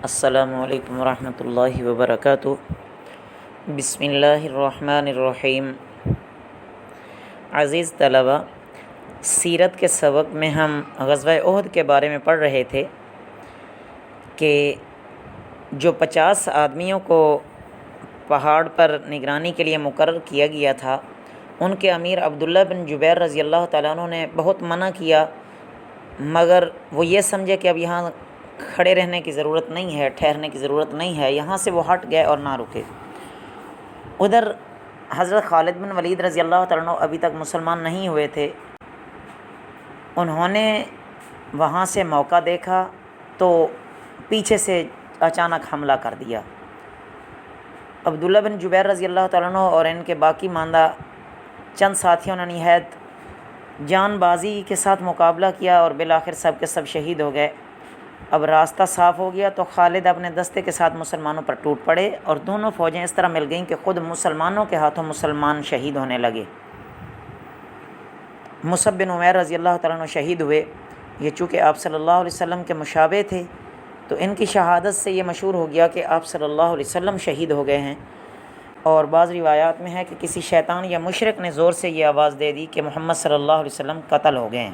السلام علیکم ورحمۃ اللہ وبرکاتہ۔ بسم اللہ الرحمن الرحیم۔ عزیز طلبہ، سیرت کے سبق میں ہم غزوہ احد کے بارے میں پڑھ رہے تھے کہ جو 50 آدمیوں کو پہاڑ پر نگرانی کے لیے مقرر کیا گیا تھا، ان کے امیر عبداللہ بن جبیر رضی اللہ تعالیٰ عنہ نے بہت منع کیا، مگر وہ یہ سمجھے کہ اب یہاں کھڑے رہنے کی ضرورت نہیں ہے، ٹھہرنے کی ضرورت نہیں ہے، یہاں سے وہ ہٹ گئے اور نہ رکے۔ ادھر حضرت خالد بن ولید رضی اللہ تعالیٰ عنہ ابھی تک مسلمان نہیں ہوئے تھے، انہوں نے وہاں سے موقع دیکھا تو پیچھے سے اچانک حملہ کر دیا۔ عبداللہ بن جبیر رضی اللہ تعالیٰ عنہ اور ان کے باقی ماندہ چند ساتھیوں نے نہایت جان بازی کے ساتھ مقابلہ کیا اور بالآخر سب کے سب شہید ہو گئے۔ اب راستہ صاف ہو گیا تو خالد اپنے دستے کے ساتھ مسلمانوں پر ٹوٹ پڑے اور دونوں فوجیں اس طرح مل گئیں کہ خود مسلمانوں کے ہاتھوں مسلمان شہید ہونے لگے۔ مصعب بن عمیر رضی اللہ تعالیٰ عنہ شہید ہوئے۔ یہ چونکہ آپ صلی اللہ علیہ وسلم کے مشابہ تھے تو ان کی شہادت سے یہ مشہور ہو گیا کہ آپ صلی اللہ علیہ وسلم شہید ہو گئے ہیں، اور بعض روایات میں ہے کہ کسی شیطان یا مشرک نے زور سے یہ آواز دے دی کہ محمد صلی اللہ علیہ وسلم قتل ہو گئے ہیں۔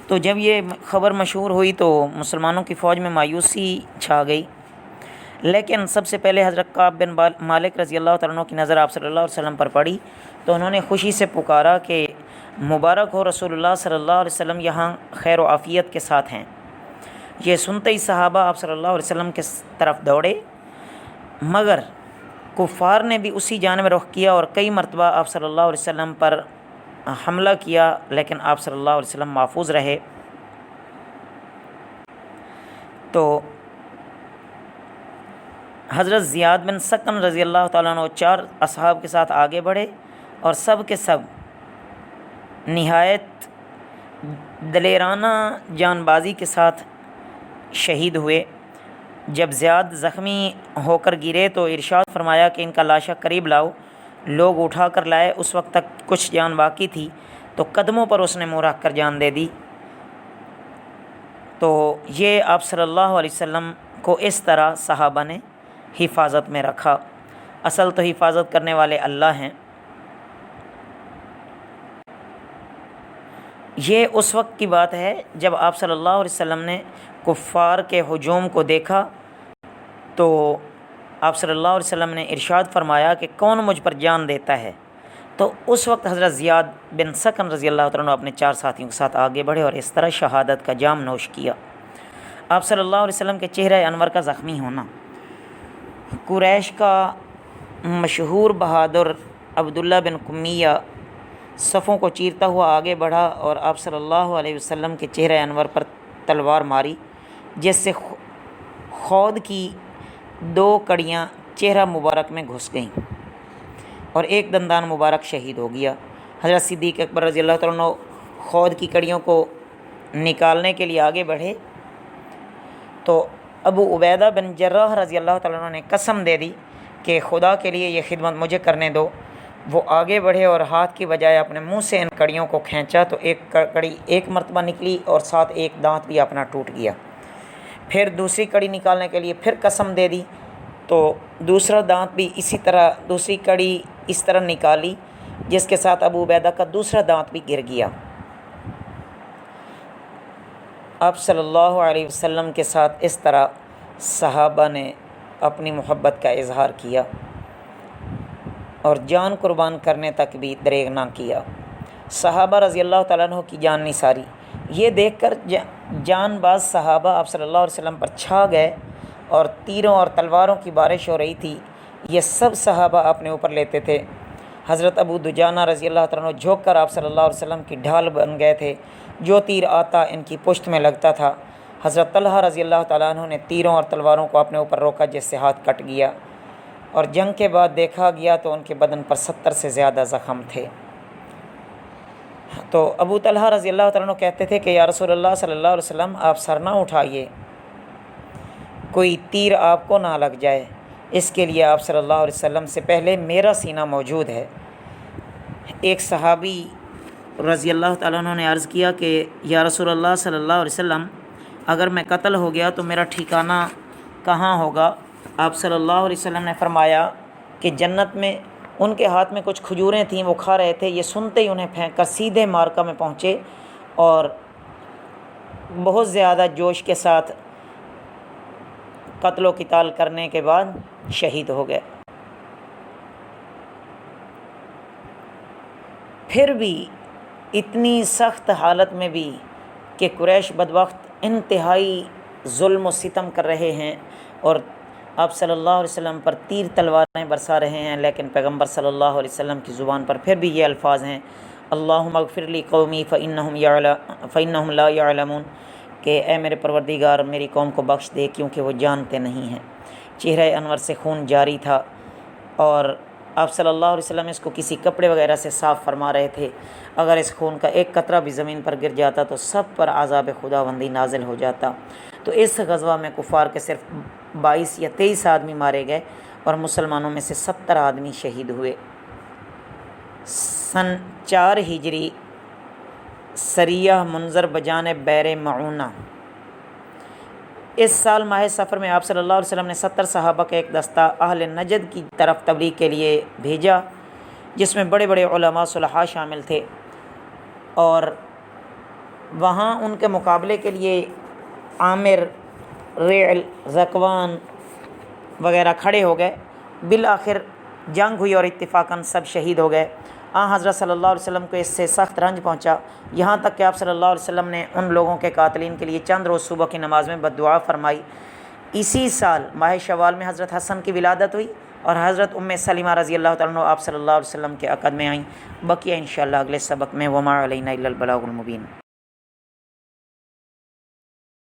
تو جب یہ خبر مشہور ہوئی تو مسلمانوں کی فوج میں مایوسی چھا گئی، لیکن سب سے پہلے حضرت کعب بن مالک رضی اللہ تعالیٰ عنہ کی نظر آپ صلی اللہ علیہ وسلم پر پڑی تو انہوں نے خوشی سے پکارا کہ مبارک ہو، رسول اللہ صلی اللہ علیہ وسلم یہاں خیر و عافیت کے ساتھ ہیں۔ یہ سنتے ہی صحابہ آپ صلی اللہ علیہ وسلم کے طرف دوڑے، مگر کفار نے بھی اسی جانب رخ کیا اور کئی مرتبہ آپ صلی اللہ علیہ وسلم پر حملہ کیا، لیکن آپ صلی اللہ علیہ وسلم محفوظ رہے۔ تو حضرت زیاد بن سکن رضی اللہ تعالیٰ عنہ 4 اصحاب کے ساتھ آگے بڑھے اور سب کے سب نہایت دلیرانہ جان بازی کے ساتھ شہید ہوئے۔ جب زیاد زخمی ہو کر گرے تو ارشاد فرمایا کہ ان کا لاشا قریب لاؤ۔ لوگ اٹھا کر لائے، اس وقت تک کچھ جان باقی تھی تو قدموں پر اس نے منہ رکھ کر جان دے دی۔ تو یہ آپ صلی اللہ علیہ وسلم کو اس طرح صحابہ نے حفاظت میں رکھا۔ اصل تو حفاظت کرنے والے اللہ ہیں۔ یہ اس وقت کی بات ہے جب آپ صلی اللہ علیہ وسلم نے کفار کے ہجوم کو دیکھا تو آپ صلی اللہ علیہ وسلم نے ارشاد فرمایا کہ کون مجھ پر جان دیتا ہے، تو اس وقت حضرت زیاد بن سکن رضی اللہ تعالیٰ عنہ اپنے 4 ساتھیوں کے ساتھ آگے بڑھے اور اس طرح شہادت کا جام نوش کیا۔ آپ صلی اللہ علیہ وسلم کے چہرہ انور کا زخمی ہونا، قریش کا مشہور بہادر عبداللہ بن کمیہ صفوں کو چیرتا ہوا آگے بڑھا اور آپ صلی اللہ علیہ وسلم کے چہرہ انور پر تلوار ماری، جس سے خود کی 2 کڑیاں چہرہ مبارک میں گھس گئیں اور ایک دندان مبارک شہید ہو گیا۔ حضرت صدیق اکبر رضی اللہ تعالیٰ عنہ خود کی کڑیوں کو نکالنے کے لیے آگے بڑھے تو ابو عبیدہ بن جراح رضی اللہ تعالیٰ عنہ نے قسم دے دی کہ خدا کے لیے یہ خدمت مجھے کرنے دو۔ وہ آگے بڑھے اور ہاتھ کی بجائے اپنے منہ سے ان کڑیوں کو کھینچا تو ایک کڑی ایک مرتبہ نکلی اور ساتھ ایک دانت بھی اپنا ٹوٹ گیا۔ پھر دوسری کڑی نکالنے کے لیے پھر قسم دے دی تو دوسرا دانت بھی اسی طرح، دوسری کڑی اس طرح نکالی جس کے ساتھ ابو عبیدہ کا دوسرا دانت بھی گر گیا۔ آپ صلی اللہ علیہ وسلم کے ساتھ اس طرح صحابہ نے اپنی محبت کا اظہار کیا اور جان قربان کرنے تک بھی دریغ نہ کیا۔ صحابہ رضی اللہ تعالیٰ عنہ کی جان نثاری یہ دیکھ کر جان باز صحابہ آپ صلی اللہ علیہ وسلم پر چھا گئے اور تیروں اور تلواروں کی بارش ہو رہی تھی۔ یہ سب صحابہ اپنے اوپر لیتے تھے۔ حضرت ابو دجانہ رضی اللہ تعالیٰ عنہ جھک کر آپ صلی اللہ علیہ وسلم کی ڈھال بن گئے تھے، جو تیر آتا ان کی پشت میں لگتا تھا۔ حضرت طلحہ رضی اللہ تعالیٰ عنہ نے تیروں اور تلواروں کو اپنے اوپر روکا جس سے ہاتھ کٹ گیا، اور جنگ کے بعد دیکھا گیا تو ان کے بدن پر 70 سے زیادہ زخم تھے۔ تو ابو طلحہ رضی اللہ تعالیٰ عنہ کہتے تھے کہ یا رسول اللہ صلی اللہ علیہ وسلم آپ سر نہ اٹھائیے، کوئی تیر آپ کو نہ لگ جائے، اس کے لیے آپ صلی اللہ علیہ وسلم سے پہلے میرا سینہ موجود ہے۔ ایک صحابی رضی اللہ تعالیٰ عنہ نے عرض کیا کہ یا رسول اللہ صلی اللہ علیہ وسلم اگر میں قتل ہو گیا تو میرا ٹھکانہ کہاں ہوگا؟ آپ صلی اللہ علیہ وسلم نے فرمایا کہ جنت میں ان کے ہاتھ میں کچھ کھجوریں تھیں، وہ کھا رہے تھے، یہ سنتے ہی انہیں پھینک کر سیدھے مارکہ میں پہنچے اور بہت زیادہ جوش کے ساتھ قتل و قتال کرنے کے بعد شہید ہو گئے۔ پھر بھی اتنی سخت حالت میں بھی کہ قریش بدبخت انتہائی ظلم و ستم کر رہے ہیں اور آپ صلی اللہ علیہ وسلم پر تیر تلواریں برسا رہے ہیں، لیکن پیغمبر صلی اللہ علیہ وسلم کی زبان پر پھر بھی یہ الفاظ ہیں، اللہم اغفر لی قومی فإنہم لا یعلمون، کہ اے میرے پروردگار میری قوم کو بخش دے کیونکہ وہ جانتے نہیں ہیں۔ چہرہ انور سے خون جاری تھا اور آپ صلی اللہ علیہ وسلم اس کو کسی کپڑے وغیرہ سے صاف فرما رہے تھے، اگر اس خون کا ایک قطرہ بھی زمین پر گر جاتا تو سب پر عذاب خداوندی نازل ہو جاتا۔ تو اس غزوہ میں کفار کے صرف 22 یا 23 آدمی مارے گئے اور مسلمانوں میں سے 70 آدمی شہید ہوئے۔ سن 4 ہجری سریہ منظر بجانب بیر معونہ۔ اس سال ماہ سفر میں آپ صلی اللہ علیہ وسلم نے 70 صحابہ کا ایک دستہ اہل نجد کی طرف تبلیغ کے لیے بھیجا، جس میں بڑے بڑے علماء صلحاء شامل تھے، اور وہاں ان کے مقابلے کے لیے عامر، ریعل، ذکوان وغیرہ کھڑے ہو گئے۔ بالآخر جنگ ہوئی اور اتفاقاً سب شہید ہو گئے۔ حضرت صلی اللہ علیہ وسلم کو اس سے سخت رنج پہنچا، یہاں تک کہ آپ صلی اللہ علیہ وسلم نے ان لوگوں کے قاتلین کے لیے چند روز صبح کی نماز میں بددعا فرمائی۔ اسی سال ماہ شوال میں حضرت حسن کی ولادت ہوئی اور حضرت ام سلمہ رضی اللہ تعالیٰ عنہ آپ صلی اللہ علیہ وسلم کے عقد میں آئیں۔ بقیہ انشاءاللہ اگلے سبق میں۔ وما علینا الا البلاغ المبین۔